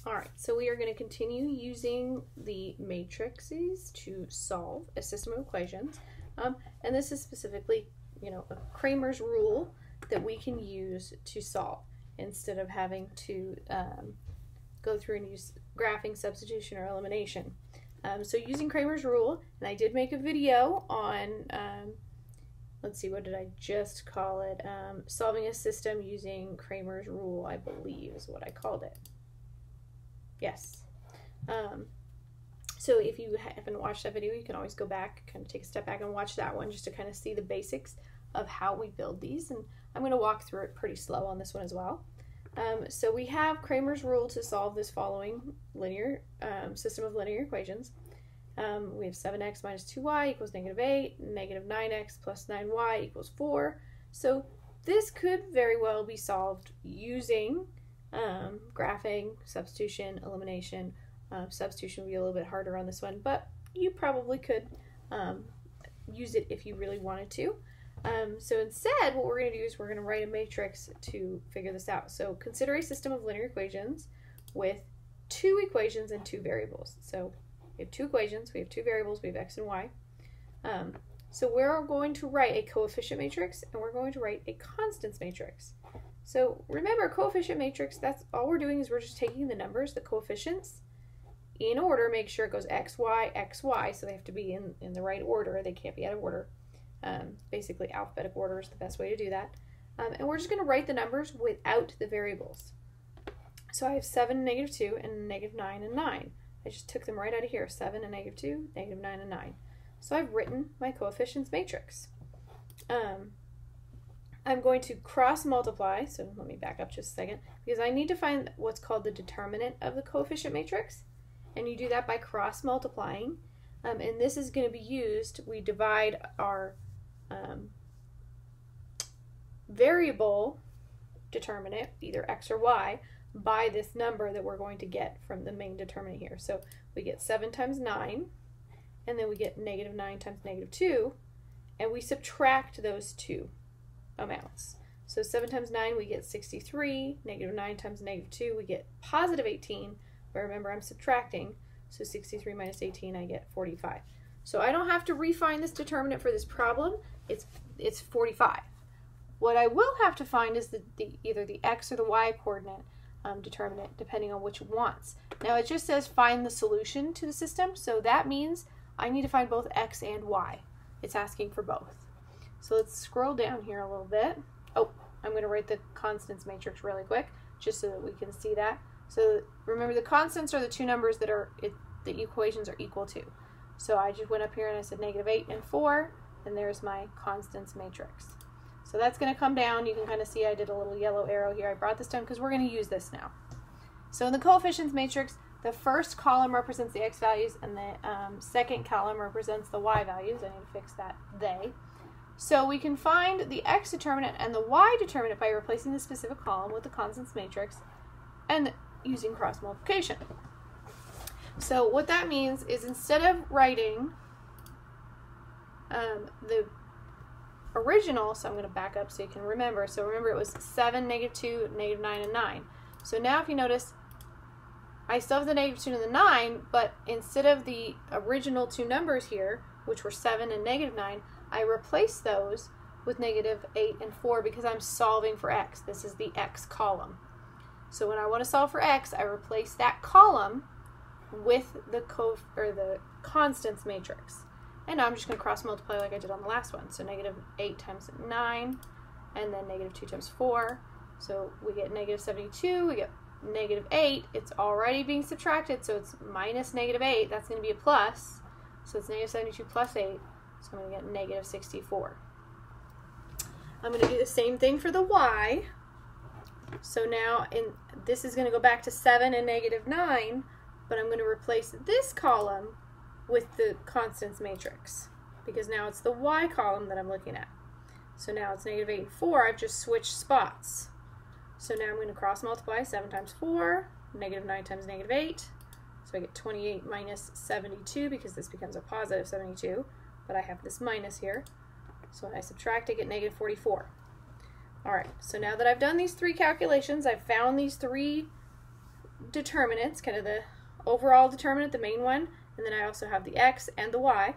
All right, so we are going to continue using the matrices to solve a system of equations. And this is specifically, a Crammer's rule that we can use to solve instead of having to go through and use graphing, substitution, or elimination. So using Crammer's rule, and I did make a video on, let's see, what did I just call it? Solving a system using Crammer's rule, I believe is what I called it. Yes. So if you haven't watched that video, you can always go back, kind of take a step back and watch that one just to kind of see the basics of how we build these. And I'm going to walk through it pretty slow on this one as well. So we have Crammer's rule to solve this following linear system of linear equations. We have 7x minus 2y equals -8, negative 9x plus 9y equals 4. So this could very well be solved using graphing, substitution, elimination. Substitution would be a little bit harder on this one, but you probably could use it if you really wanted to. So instead, what we're going to do is we're going to write a matrix to figure this out. So consider a system of linear equations with 2 equations and 2 variables. So we have 2 equations, we have 2 variables, we have x and y. So we're going to write a coefficient matrix and we're going to write a constants matrix. So remember, coefficient matrix, that's all we're doing is we're just taking the numbers, the coefficients, in order, make sure it goes x, y, x, y, so they have to be in the right order, they can't be out of order. Basically alphabetical order is the best way to do that. And we're just going to write the numbers without the variables. So I have 7 and -2 and -9 and 9. I just took them right out of here, 7 and -2, -9 and 9. So I've written my coefficients matrix. I'm going to cross multiply, so let me back up just a second, because I need to find what's called the determinant of the coefficient matrix, and you do that by cross multiplying, and this is going to be used, we divide our variable determinant, either x or y, by this number that we're going to get from the main determinant here. So we get 7 times 9, and then we get -9 times -2, and we subtract those two amounts. So 7 times 9 we get 63, -9 times -2 we get positive 18, but remember I'm subtracting, so 63 minus 18 I get 45. So I don't have to refine this determinant for this problem, it's 45. What I will have to find is either the x or the y coordinate determinant, depending on which it wants. Now it just says find the solution to the system, so that means I need to find both x and y. It's asking for both. So let's scroll down here a little bit. Oh, I'm going to write the constants matrix really quick, just so that we can see that. So remember, the constants are the two numbers that the equations are equal to. So I just went up here and I said -8 and 4, and there's my constants matrix. So that's going to come down. You can kind of see I did a little yellow arrow here. I brought this down because we're going to use this now. So in the coefficients matrix, the first column represents the x values, and the second column represents the y values. I need to fix that they. So we can find the x determinant and the y determinant by replacing the specific column with the constants matrix and using cross multiplication. So what that means is instead of writing the original, so I'm going to back up so you can remember. So remember it was 7, -2, -9, and 9. So now if you notice, I still have the -2 and the 9, but instead of the original two numbers here, which were 7 and -9, I replaced those with -8 and 4 because I'm solving for x. This is the x column. So when I want to solve for x, I replace that column with the constants matrix. And now I'm just going to cross multiply like I did on the last one. So -8 times 9, and then -2 times 4. So we get -72, we get -8. It's already being subtracted, so it's minus -8. That's going to be a plus. So it's -72 plus 8. So I'm going to get -64. I'm going to do the same thing for the y. So now this is going to go back to 7 and -9, but I'm going to replace this column with the constants matrix because now it's the y column that I'm looking at. So now it's -8 and 4. I've just switched spots. So now I'm going to cross multiply 7 times 4, -9 times -8. So I get 28 minus 72 because this becomes a positive 72, but I have this minus here. So when I subtract, I get-44. All right, so now that I've done these three calculations, I've found these three determinants, kind of the overall determinant, the main one, and then I also have the x and the y.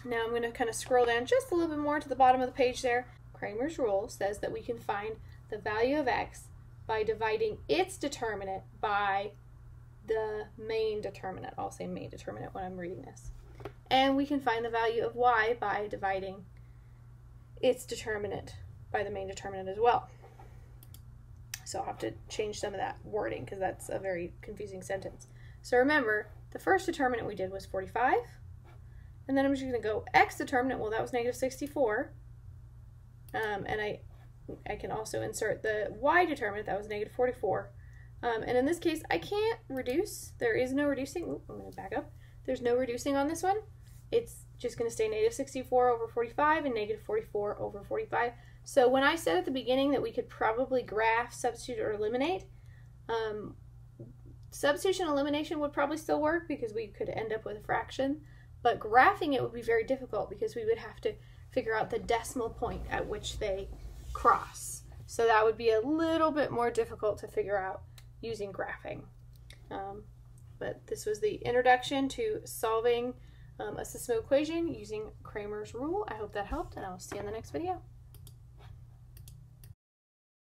Now I'm going to kind of scroll down just a little bit more to the bottom of the page there. Crammer's rule says that we can find the value of x by dividing its determinant by the main determinant. I'll say main determinant when I'm reading this. And we can find the value of y by dividing its determinant by the main determinant as well. So I'll have to change some of that wording because that's a very confusing sentence. So remember, the first determinant we did was 45. And then I'm just going to go x determinant. Well, that was negative 64. And I can also insert the y determinant. That was negative 44. And in this case, I can't reduce. There is no reducing. Ooh, I'm going to back up. There's no reducing on this one. It's just going to stay negative 64 over 45 and negative 44 over 45. So when I said at the beginning that we could probably graph, substitute, or eliminate, substitution elimination would probably still work because we could end up with a fraction. But graphing it would be very difficult because we would have to figure out the decimal point at which they cross. So that would be a little bit more difficult to figure out using graphing. But this was the introduction to solving a system equation using Crammer's rule. I hope that helped, and I'll see you in the next video.